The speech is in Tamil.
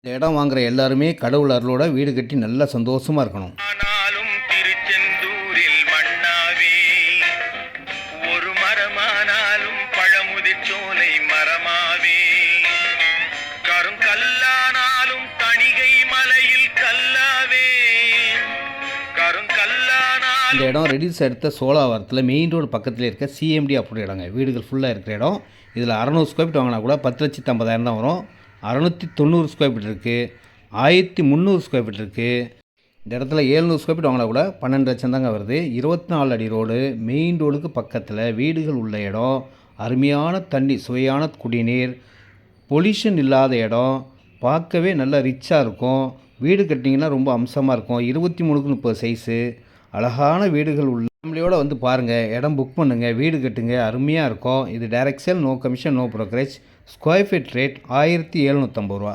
இந்த இடம் வாங்குற எல்லாருமே கடவுள் அருளோட வீடு கட்டி நல்லா சந்தோஷமா இருக்கணும். ஆனாலும் திருச்செந்தூரில் மண்ணாவே, ஒரு மரமானாலும் பழமுதிர்ச்சோலை மரமாவே, கருங்கல்லானாலும் தணிகை மலையில் கல்லாவே, கருங்கல்லானாலும். இந்த இடம் ரெடியூஸ் எடுத்த சோழாவரத்தில் மெயின் ரோடு பக்கத்தில் இருக்க சிஎம்டி அப்படி இடங்க. வீடுகள் ஃபுல்லாக இருக்கிற இடம். இதில் 600 ஸ்கொயர் ஃபீட் வாங்கினா கூட 10,50,000 தான் வரும். 690 ஸ்கொயர் ஃபீட் இருக்குது, 1300 ஸ்கொயர் ஃபீட் இருக்குது. இந்த இடத்துல 700 ஸ்கொயர் ஃபீட் வாங்கினா கூட 12 லட்சம் தாங்க வருது. 24 அடி ரோடு, மெயின் ரோடுக்கு பக்கத்தில் வீடுகள் உள்ள இடம், அருமையான தண்ணி, சுவையான குடிநீர், பொல்யூஷன் இல்லாத இடம், பார்க்கவே நல்லா ரிச்சாக இருக்கும். வீடு கட்டிங்கன்னா ரொம்ப அம்சமாக இருக்கும். 23க்கு 30 சைஸு, அழகான வீடுகள் உள்ள ஃபேமிலியோடு வந்து பாருங்கள். இடம் புக் பண்ணுங்கள், வீடு கட்டுங்க, அருமையாக இருக்கும். இது direct sale, no commission, no brokerage. Square feet rate 1750 ரூபா.